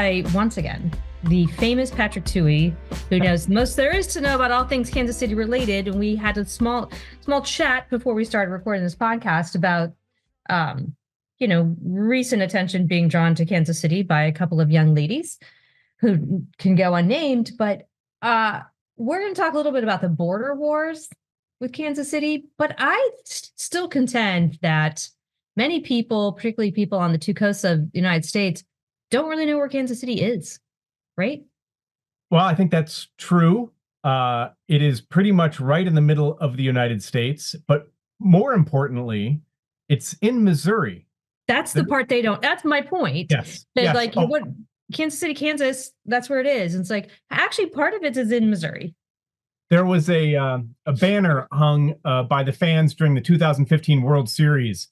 by, once again, the famous Patrick Tuohey, who knows the most there is to know about all things Kansas City related. And we had a small chat before we started recording this podcast about, recent attention being drawn to Kansas City by a couple of young ladies who can go unnamed. But we're going to talk a little bit about the border wars with Kansas City. But I still contend that many people, particularly people on the two coasts of the United States, don't really know where Kansas City is, right? Well, I think that's true. It is pretty much right in the middle of the United States, but more importantly, it's in Missouri. That's the part they don't. That's my point. Yes. That yes. like what Kansas City, Kansas, that's where it is. And it's like actually part of it is in Missouri. There was a banner hung by the fans during the 2015 World Series,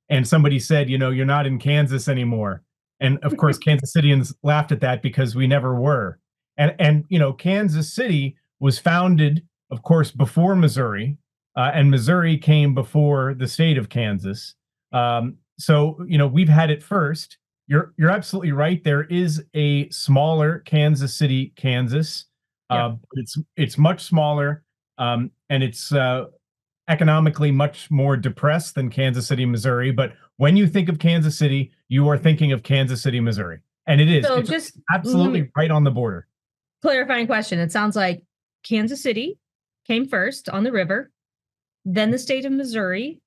and somebody said, you're not in Kansas anymore. And of course, Kansas Cityans laughed at that because we never were. And Kansas City was founded, of course, before Missouri, and Missouri came before the state of Kansas. So we've had it first. You're absolutely right. There is a smaller Kansas City, Kansas. Yeah. It's much smaller, and it's economically much more depressed than Kansas City, Missouri. But when you think of Kansas City, you are thinking of Kansas City, Missouri. And it is. So it's just absolutely right on the border. Clarifying question. It sounds like Kansas City came first on the river, then the state of Missouri.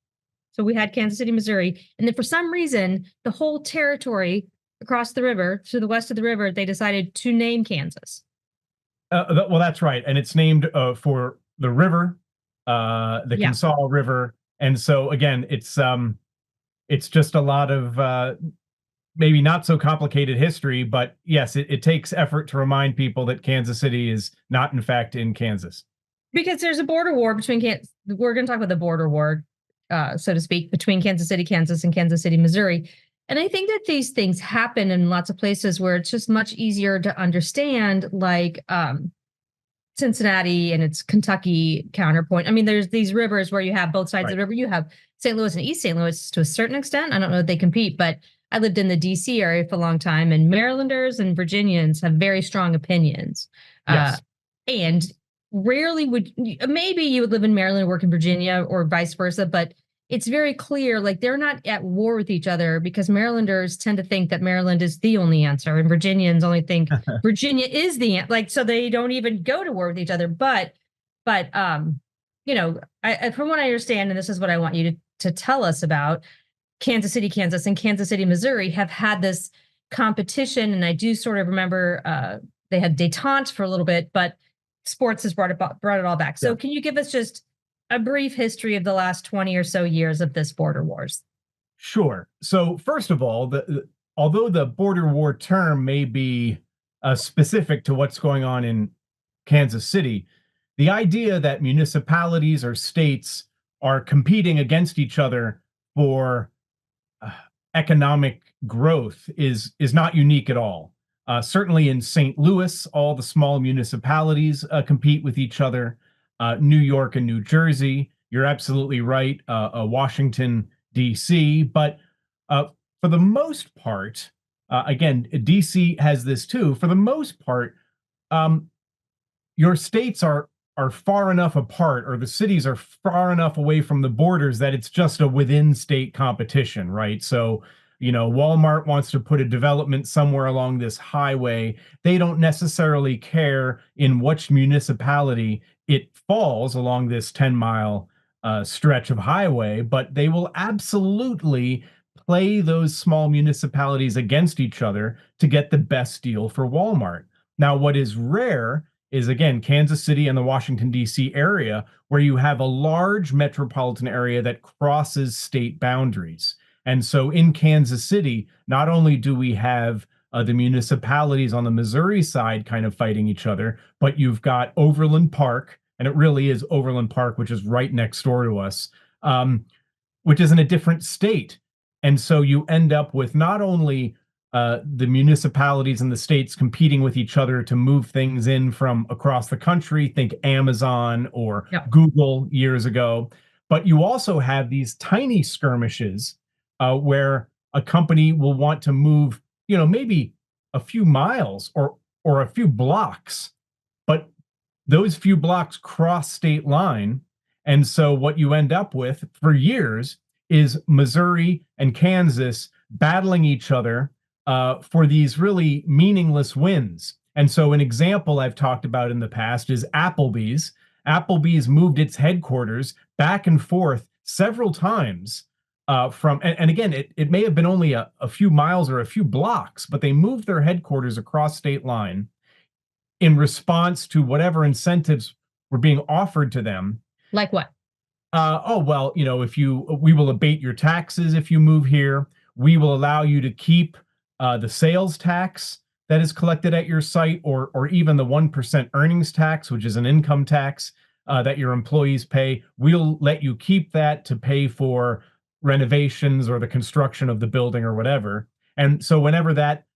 So we had Kansas City, Missouri. And then for some reason, the whole territory across the river to the west of the river, they decided to name Kansas. Well, that's right. And it's named for the river, the Kennesaw River. And so, again, it's just a lot of maybe not so complicated history. But yes, it takes effort to remind people that Kansas City is not, in fact, in Kansas. Because there's a border war between we're going to talk about the border war, so to speak, between Kansas City, Kansas and Kansas City, Missouri. And I think that these things happen in lots of places where it's just much easier to understand, like Cincinnati and its Kentucky counterpoint. I mean, there's these rivers where you have both sides of the river. You have St. Louis and East St. Louis to a certain extent. I don't know if they compete, but I lived in the D.C. area for a long time, and Marylanders and Virginians have very strong opinions. Yes. And rarely maybe you would live in Maryland and work in Virginia or vice versa, but it's very clear, like they're not at war with each other because Marylanders tend to think that Maryland is the only answer, and Virginians only think Virginia is the so they don't even go to war with each other. But from what I understand, and this is what I want you to tell us about, Kansas City, Kansas, and Kansas City, Missouri have had this competition, and I do sort of remember they had détente for a little bit, but sports has brought it all back. So can you give us just a brief history of the last 20 or so years of this border wars? Sure. So first of all, although the border war term may be specific to what's going on in Kansas City, the idea that municipalities or states are competing against each other for economic growth is not unique at all. Certainly in St. Louis, all the small municipalities compete with each other. New York and New Jersey, you're absolutely right. Washington, D.C. But for the most part, again, D.C. has this too. For the most part, your states are far enough apart, or the cities are far enough away from the borders that it's just a within state competition, right? So, Walmart wants to put a development somewhere along this highway. They don't necessarily care in which municipality it falls along this 10-mile stretch of highway, but they will absolutely play those small municipalities against each other to get the best deal for Walmart. Now, what is rare is, again, Kansas City and the Washington, D.C. area, where you have a large metropolitan area that crosses state boundaries. And so in Kansas City, not only do we have the municipalities on the Missouri side kind of fighting each other, but you've got Overland Park, and it really is Overland Park, which is right next door to us, which is in a different state. And so you end up with not only the municipalities and the states competing with each other to move things in from across the country, think Amazon or Google years ago, but you also have these tiny skirmishes where a company will want to move, maybe a few miles or a few blocks, but those few blocks cross state line. And so what you end up with for years is Missouri and Kansas battling each other for these really meaningless wins. And so an example I've talked about in the past is Applebee's. Applebee's moved its headquarters back and forth several times and again, it may have been only a few miles or a few blocks, but they moved their headquarters across state line in response to whatever incentives were being offered to them. Like what? Oh, well, we will abate your taxes if you move here. We will allow you to keep the sales tax that is collected at your site, or even the 1% earnings tax, which is an income tax that your employees pay. We'll let you keep that to pay for renovations or the construction of the building or whatever. And so whenever that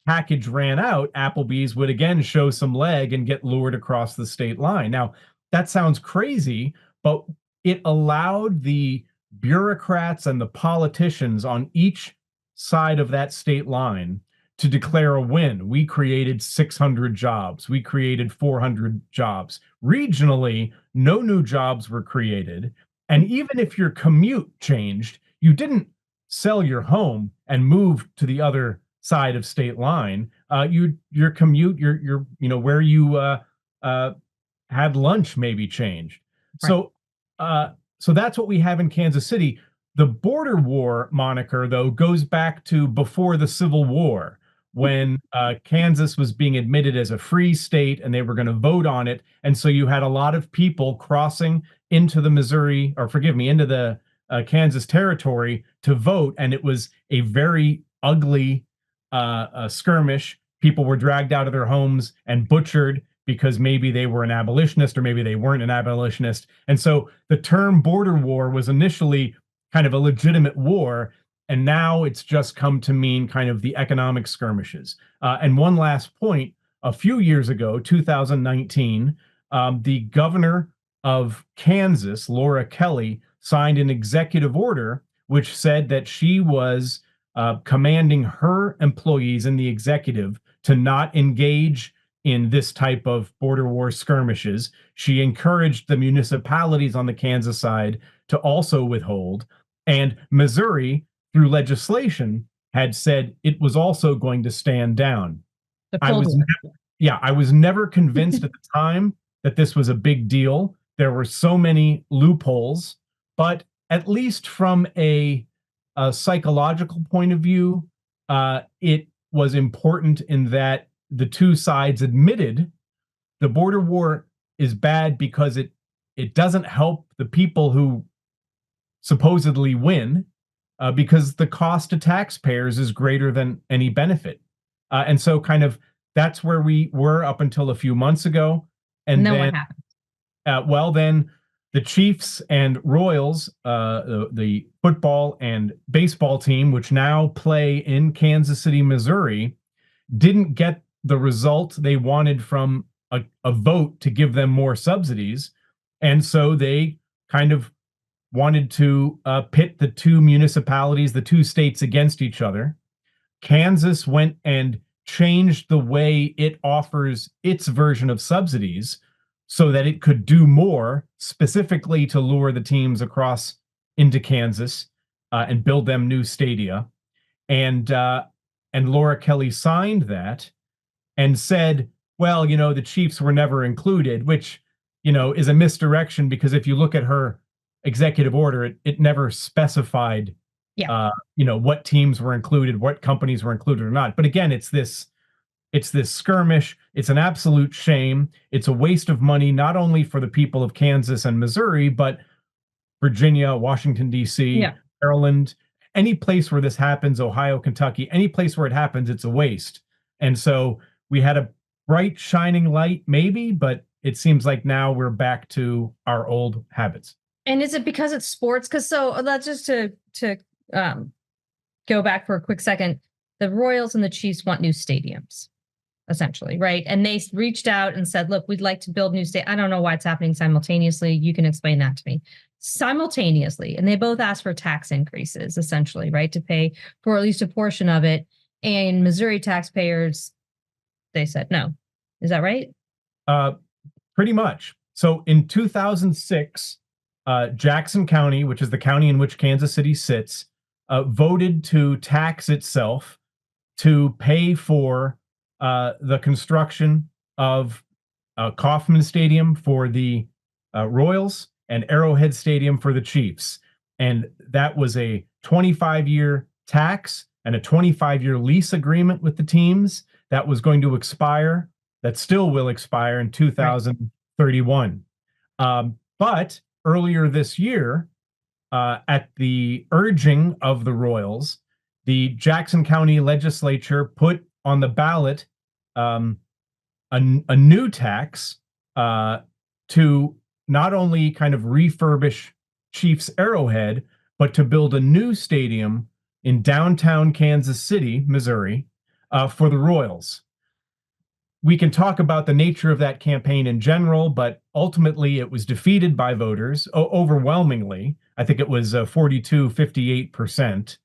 package ran out, Applebee's would again show some leg and get lured across the state line. Now, that sounds crazy, but it allowed the bureaucrats and the politicians on each side of that state line to declare a win. We created 600 jobs. We created 400 jobs. Regionally, no new jobs were created. And even if your commute changed, you didn't sell your home and move to the other side of state line. Your commute, your where you had lunch maybe changed. Right. So that's what we have in Kansas City. The border war moniker, though, goes back to before the Civil War, when Kansas was being admitted as a free state and they were going to vote on it. And so you had a lot of people crossing into the into the Kansas territory to vote. And it was a very ugly skirmish. People were dragged out of their homes and butchered because maybe they were an abolitionist or maybe they weren't an abolitionist. And so the term border war was initially kind of a legitimate war, and now it's just come to mean kind of the economic skirmishes. And one last point, a few years ago, 2019, the governor of Kansas, Laura Kelly, signed an executive order which said that she was commanding her employees in the executive to not engage in this type of border war skirmishes. She encouraged the municipalities on the Kansas side to also withhold. And Missouri, through legislation, had said it was also going to stand down. I was never convinced at the time that this was a big deal. There were so many loopholes, but at least from a psychological point of view, it was important in that the two sides admitted the border war is bad because it doesn't help the people who supposedly win, because the cost to taxpayers is greater than any benefit. And so kind of that's where we were up until a few months ago. And then what happened? Then the Chiefs and Royals, the football and baseball team, which now play in Kansas City, Missouri, didn't get the result they wanted from a vote to give them more subsidies. And so they kind of wanted to pit the two municipalities, the two states, against each other. Kansas went and changed the way it offers its version of subsidies so that it could do more specifically to lure the teams across into Kansas and build them new stadia. And Laura Kelly signed that and said, well, the Chiefs were never included, which, is a misdirection, because if you look at her executive order, it never specified, what teams were included, what companies were included or not. But again, it's this skirmish. It's an absolute shame. It's a waste of money, not only for the people of Kansas and Missouri, but Virginia, Washington, D.C., Maryland, any place where this happens, Ohio, Kentucky, any place where it happens, it's a waste. And so we had a bright, shining light, maybe, but it seems like now we're back to our old habits. And is it because it's sports? Because that's just to go back for a quick second. The Royals and the Chiefs want new stadiums, essentially, right? And they reached out and said, look, we'd like to build new stadiums. I don't know why it's happening simultaneously. You can explain that to me. Simultaneously. And they both asked for tax increases, essentially, right? To pay for at least a portion of it. And Missouri taxpayers they said no. Is that right? Uh, Pretty much. So in 2006, Jackson County, which is the county in which Kansas City sits, voted to tax itself to pay for the construction of Kauffman Stadium for the Royals and Arrowhead Stadium for the Chiefs. And that was a 25-year tax and a 25-year lease agreement with the teams that was going to expire, that still will expire in 2031. But earlier this year, at the urging of the Royals, the Jackson County legislature put on the ballot a new tax to not only kind of refurbish Chiefs Arrowhead, but to build a new stadium in downtown Kansas City, Missouri, for the Royals. We can talk about the nature of that campaign in general, but ultimately it was defeated by voters overwhelmingly. I think it was 42-58%.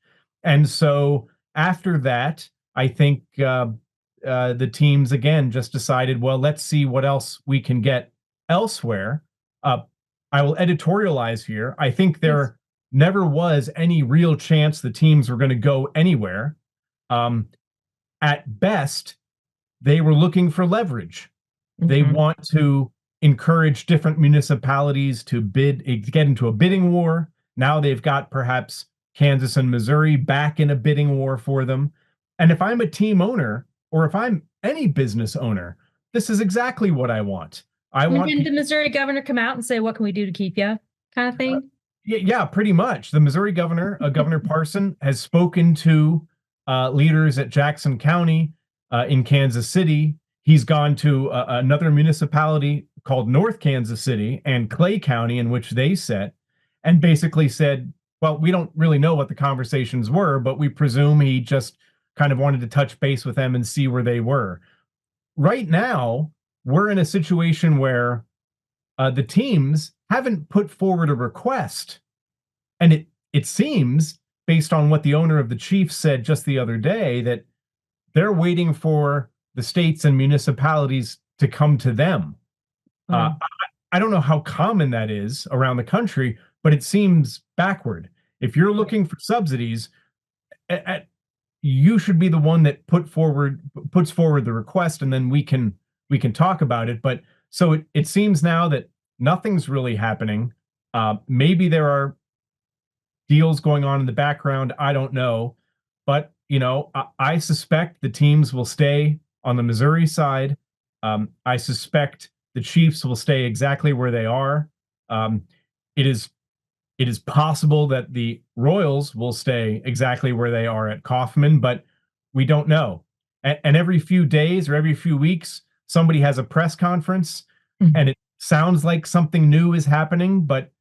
And so after that, I think the teams again just decided, well, let's see what else we can get elsewhere. I will editorialize here. I think there never was any real chance the teams were going to go anywhere. At best, they were looking for leverage. They want to encourage different municipalities to get into a bidding war. Now they've got perhaps Kansas and Missouri back in a bidding war for them. And if I'm a team owner, or if I'm any business owner, this is exactly what I want. Did the Missouri governor come out and say, what can we do to keep you, kind of thing? Yeah, pretty much. The Missouri governor, Governor Parson, has spoken to leaders at Jackson County in Kansas City. He's gone to another municipality called North Kansas City and Clay County, in which they sit, and basically said, well, we don't really know what the conversations were, but we presume he just kind of wanted to touch base with them and see where they were. Right now, we're in a situation where the teams haven't put forward a request. And it seems, based on what the owner of the Chiefs said just the other day, that they're waiting for the states and municipalities to come to them. I don't know how common that is around the country, but it seems backward. If you're looking for subsidies, you should be the one that puts forward the request, and then we can talk about it. But so it seems now that nothing's really happening. Maybe there are deals going on in the background. I don't know, but I suspect the teams will stay on the Missouri side. I suspect the Chiefs will stay exactly where they are. It is possible that the Royals will stay exactly where they are at Kauffman, but we don't know. And every few days or every few weeks, somebody has a press conference, and it sounds like something new is happening, but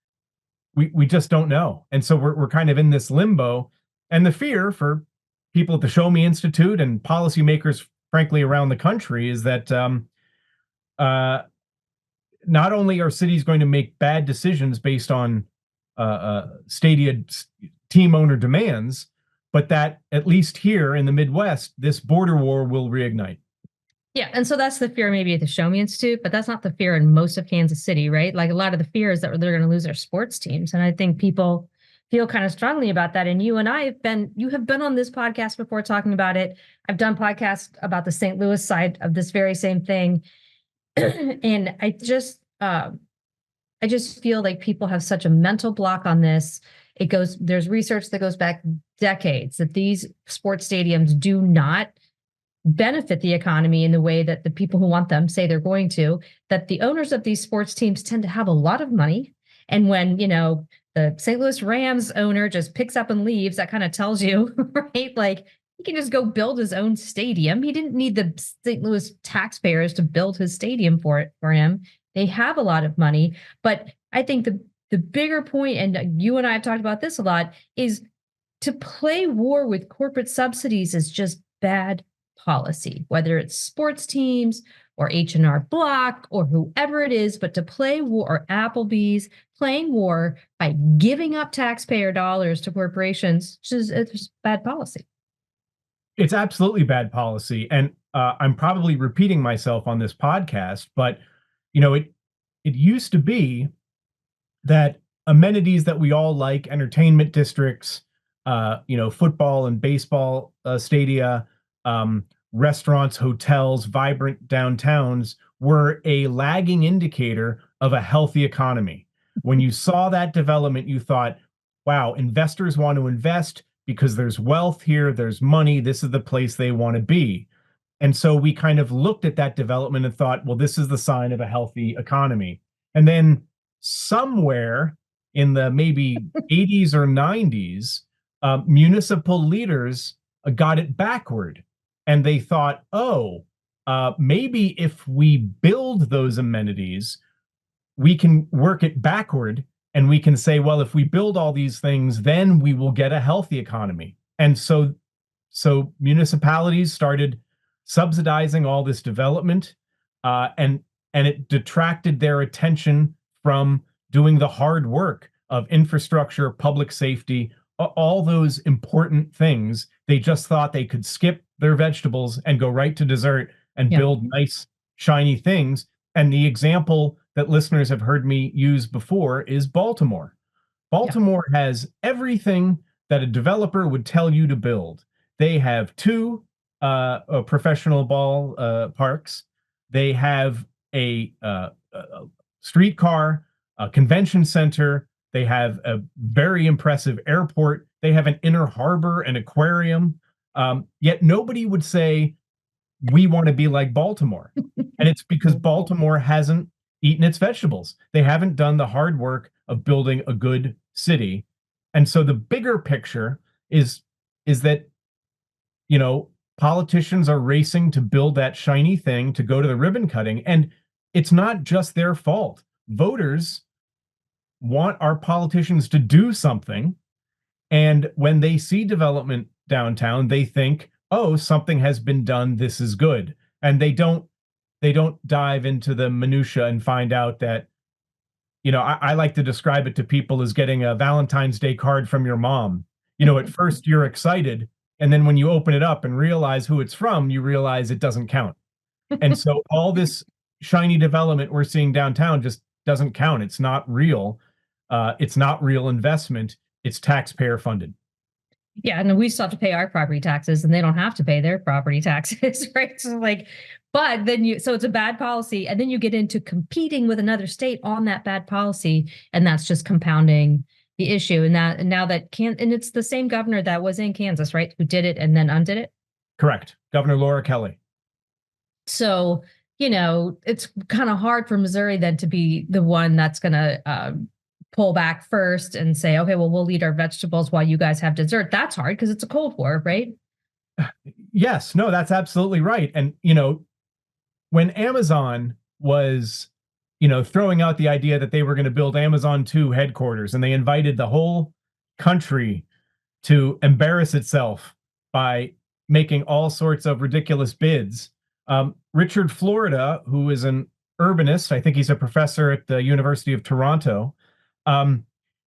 we just don't know. And so we're kind of in this limbo. And the fear for people at the Show Me Institute and policymakers, frankly, around the country is that not only are cities going to make bad decisions based on stadia team owner demands, but that at least here in the Midwest, this border war will reignite. Yeah, and so that's the fear maybe at the Show Me Institute, but that's not the fear in most of Kansas City, right? Like a lot of the fear is that they're going to lose their sports teams. And I think people feel kind of strongly about that. And you and I you have been on this podcast before talking about it. I've done podcasts about the St. Louis side of this very same thing. And I just feel like people have such a mental block on this. There's research that goes back decades that these sports stadiums do not benefit the economy in the way that the people who want them say they're going to, that the owners of these sports teams tend to have a lot of money. And when, the St. Louis Rams owner just picks up and leaves, that kind of tells you, right? Like he can just go build his own stadium. He didn't need the St. Louis taxpayers to build his stadium for him. They have a lot of money. But I think the bigger point, and you and I have talked about this a lot, is to play war with corporate subsidies is just bad policy, whether it's sports teams or H&R Block or whoever it is, but to play war, or Applebee's playing war by giving up taxpayer dollars to corporations, it's bad policy. It's absolutely bad policy, and I'm probably repeating myself on this podcast, but it used to be that amenities that we all like, entertainment districts, football and baseball stadia, um, restaurants, hotels, vibrant downtowns were a lagging indicator of a healthy economy. When you saw that development, you thought, wow, investors want to invest because there's wealth here, there's money, this is the place they want to be. And so we kind of looked at that development and thought, well, this is the sign of a healthy economy. And then somewhere in the maybe 80s or 90s, municipal leaders got it backward. And they thought, oh, maybe if we build those amenities, we can work it backward and we can say, well, if we build all these things, then we will get a healthy economy. And so municipalities started subsidizing all this development, and it detracted their attention from doing the hard work of infrastructure, public safety, all those important things. They just thought they could skip their vegetables and go right to dessert and build nice, shiny things. And the example that listeners have heard me use before is Baltimore. Baltimore has everything that a developer would tell you to build. They have two professional ball parks. They have a streetcar, a convention center. They have a very impressive airport. They have an inner harbor, an aquarium. Yet nobody would say, we want to be like Baltimore. And it's because Baltimore hasn't eaten its vegetables. They haven't done the hard work of building a good city. And so the bigger picture is that, politicians are racing to build that shiny thing to go to the ribbon cutting. And it's not just their fault. Voters want our politicians to do something. And when they see development downtown, they think, oh, something has been done. This is good. And they don't dive into the minutia and find out that, I like to describe it to people as getting a Valentine's Day card from your mom. At first you're excited. And then when you open it up and realize who it's from, you realize it doesn't count. And so all this shiny development we're seeing downtown just doesn't count. It's not real. It's not real investment. It's taxpayer funded. Yeah, and we still have to pay our property taxes, and they don't have to pay their property taxes, right? So but then so it's a bad policy, and then you get into competing with another state on that bad policy, and that's just compounding the issue. And it's the same governor that was in Kansas, right, who did it and then undid it. Correct, Governor Laura Kelly. So it's kind of hard for Missouri then to be the one that's going to pull back first and say, okay, well, we'll eat our vegetables while you guys have dessert. That's hard because it's a Cold War, right? Yes, no, that's absolutely right. And, when Amazon was, throwing out the idea that they were going to build Amazon 2 headquarters, and they invited the whole country to embarrass itself by making all sorts of ridiculous bids. Richard Florida, who is an urbanist, I think he's a professor at the University of Toronto,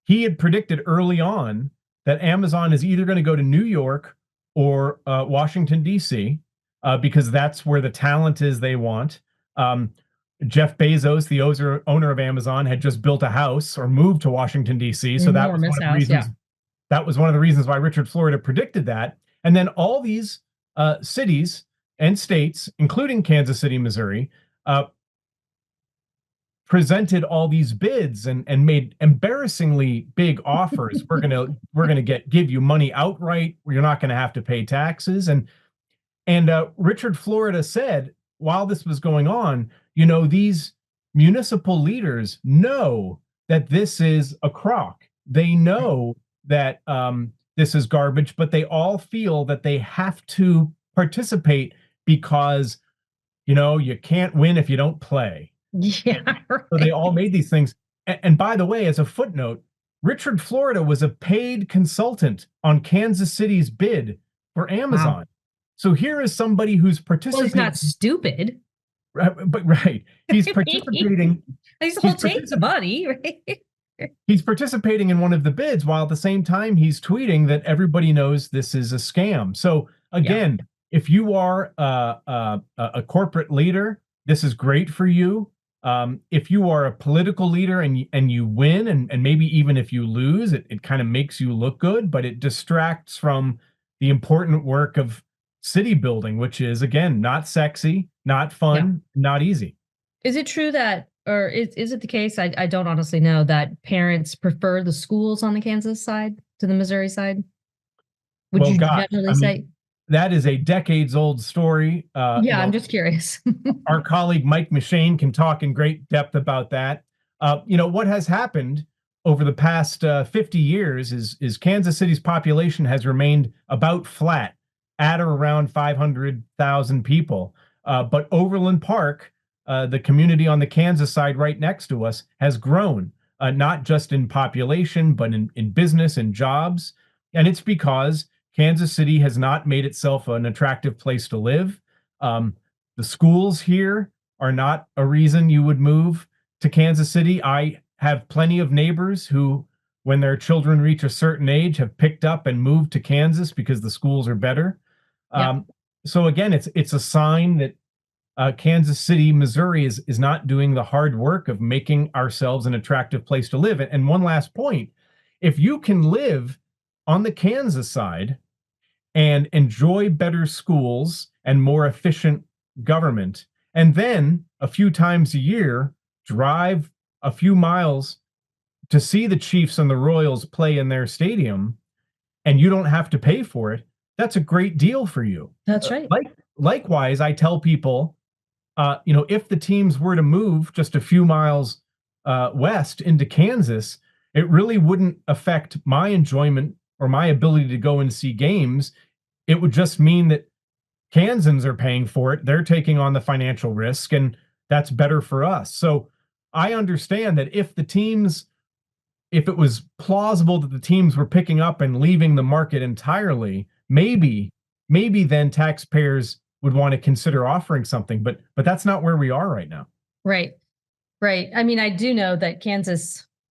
he had predicted early on that Amazon is either going to go to New York or Washington, D.C., because that's where the talent is they want. Jeff Bezos, the owner of Amazon, had just built a house or moved to Washington, D.C., so that was one of the reasons. That was one of the reasons why Richard Florida predicted that. And then all these cities and states, including Kansas City, Missouri, presented all these bids and made embarrassingly big offers. We're gonna give you money outright. You're not gonna have to pay taxes. And Richard Florida said, while this was going on, these municipal leaders know that this is a crock. They know that this is garbage, but they all feel that they have to participate because, you can't win if you don't play. Yeah. Right. So they all made these things. And by the way, as a footnote, Richard Florida was a paid consultant on Kansas City's bid for Amazon. Wow. So here is somebody who's participating. Well, he's not stupid. But right. He's participating. He'll take the money, right? He's participating in one of the bids while at the same time he's tweeting that everybody knows this is a scam. So Yeah. again, if you are a corporate leader, this is great for you. If you are a political leader and you win, and maybe even if you lose, it kind of makes you look good, but it distracts from the important work of city building, which is, again, not sexy, not Yeah. fun, not easy. Is it true that, or is it the case? I don't honestly know that parents prefer the schools on the Kansas side to the Missouri side. Would Well, you gosh, generally I say? mean, that is a decades old story. Yeah, I'm just curious. Our colleague Mike Machine can talk in great depth about that. What has happened over the past 50 years is Kansas City's population has remained about flat at or around 500,000 people. But Overland Park, the community on the Kansas side right next to us, has grown, not just in population, but in business and jobs. And it's because Kansas City has not made itself an attractive place to live. Um, the schools here are not a reason you would move to Kansas City. I have plenty of neighbors who, when their children reach a certain age, have picked up and moved to Kansas because the schools are better. Yeah. Um, so again, it's a sign that Kansas City, Missouri, is not doing the hard work of making ourselves an attractive place to live. And one last point: if you can live on the Kansas side and enjoy better schools and more efficient government, and then a few times a year drive a few miles to see the Chiefs and the Royals play in their stadium, and you don't have to pay for it, that's a great deal for you. That's right. Likewise, I tell people, if the teams were to move just a few miles west into Kansas, it really wouldn't affect my enjoyment or my ability to go and see games. It would just mean that Kansans are paying for it. They're taking on the financial risk, and that's better for us. So I understand that if it was plausible that the teams were picking up and leaving the market entirely, maybe then taxpayers would want to consider offering something, but that's not where we are right now. Right. Right. I mean, I do know that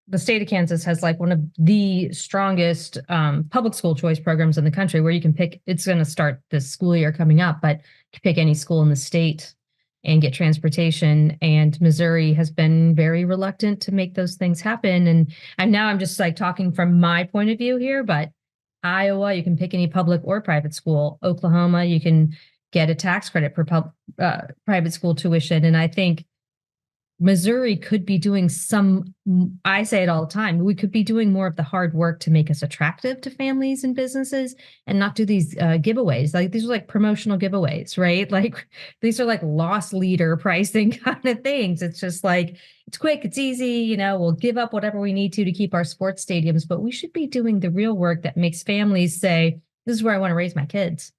the state of Kansas has like one of the strongest public school choice programs in the country where you can pick, it's going to start this school year coming up, but you can pick any school in the state and get transportation. And Missouri has been very reluctant to make those things happen. And now I'm just like talking from my point of view here, but Iowa, you can pick any public or private school. Oklahoma, you can get a tax credit for private school tuition. And I think Missouri could be doing I say it all the time, we could be doing more of the hard work to make us attractive to families and businesses and not do these giveaways. Like these are like promotional giveaways, right? Like these are like loss leader pricing kind of things. It's just like, it's quick, it's easy, we'll give up whatever we need to keep our sports stadiums, but we should be doing the real work that makes families say, this is where I want to raise my kids.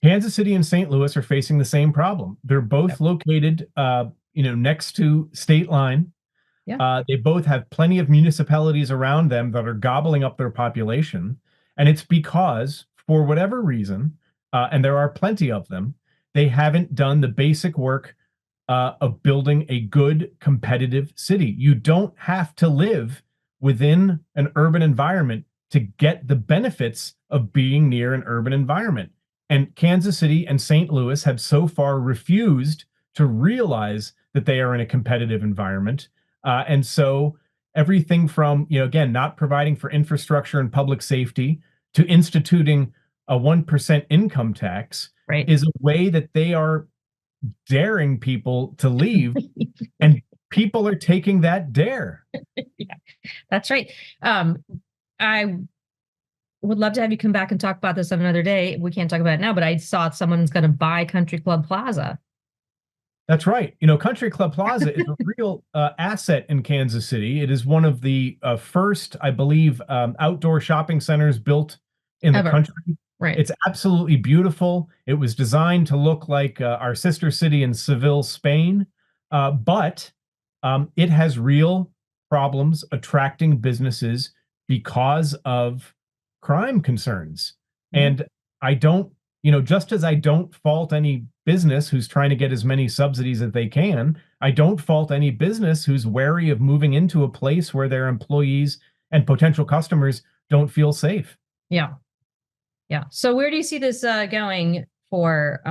Kansas City and St. Louis are facing the same problem. They're both located next to state line. Yeah. They both have plenty of municipalities around them that are gobbling up their population. And it's because, for whatever reason, and there are plenty of them, they haven't done the basic work of building a good, competitive city. You don't have to live within an urban environment to get the benefits of being near an urban environment. And Kansas City and St. Louis have so far refused to realize that they are in a competitive environment. And so everything from, again, not providing for infrastructure and public safety to instituting a 1% income tax Right. is a way that they are daring people to leave. And people are taking that dare. Yeah, that's right. I would love to have you come back and talk about this on another day. We can't talk about it now, but I saw someone's going to buy Country Club Plaza. That's right. Country Club Plaza is a real asset in Kansas City. It is one of the first, I believe, outdoor shopping centers built in the country. Right. It's absolutely beautiful. It was designed to look like our sister city in Seville, Spain, but it has real problems attracting businesses because of crime concerns. And I don't, just as I don't fault any business who's trying to get as many subsidies as they can, I don't fault any business who's wary of moving into a place where their employees and potential customers don't feel safe. Yeah. Yeah. So where do you see this going for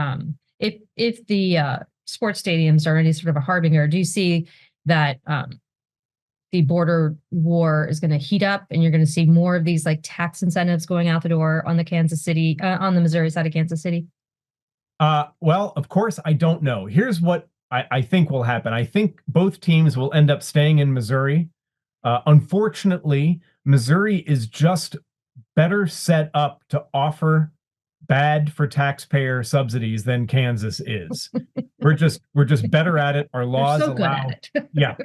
if the sports stadiums are any sort of a harbinger? Do you see that the border war is going to heat up, and you're going to see more of these like tax incentives going out the door on the on the Missouri side of Kansas City? Well, of course, I don't know. Here's what I think will happen. I think both teams will end up staying in Missouri. Unfortunately, Missouri is just better set up to offer bad for taxpayer subsidies than Kansas is. We're just better at it. Our They're laws so good at allow, it. yeah.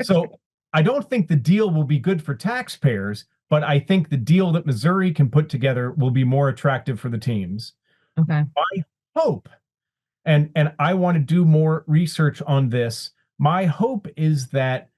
So I don't think the deal will be good for taxpayers, but I think the deal that Missouri can put together will be more attractive for the teams. Okay. My hope, and I want to do more research on this. My hope is that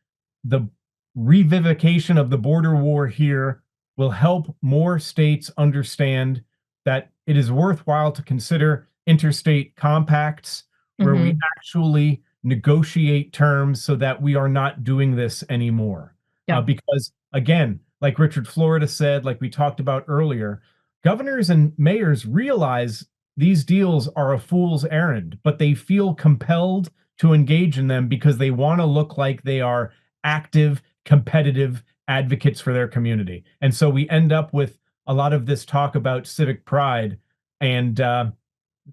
the revivification of the border war here will help more states understand that it is worthwhile to consider interstate compacts where we Hmm. actually negotiate terms so that we are not doing this anymore. Yeah. Because, again, like Richard Florida said, like we talked about earlier, governors and mayors realize these deals are a fool's errand, but they feel compelled to engage in them because they want to look like they are active, competitive advocates for their community. And so we end up with a lot of this talk about civic pride, and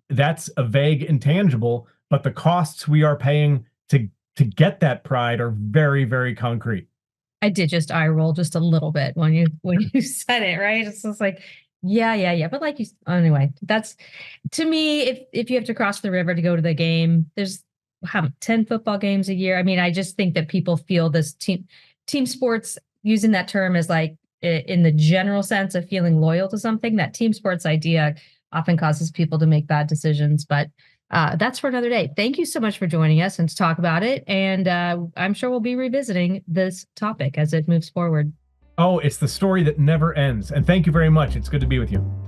that's a vague intangible, but the costs we are paying to get that pride are very, very concrete. I did just eye roll just a little bit when you said it, right? It's just like, yeah, yeah, yeah. But like anyway, that's to me, if you have to cross the river to go to the game, there's how 10 football games a year. I mean, I just think that people feel this team sports, using that term as like in the general sense of feeling loyal to something, that team sports idea often causes people to make bad decisions. But that's for another day. Thank you so much for joining us and to talk about it. And I'm sure we'll be revisiting this topic as it moves forward. Oh, it's the story that never ends. And thank you very much. It's good to be with you.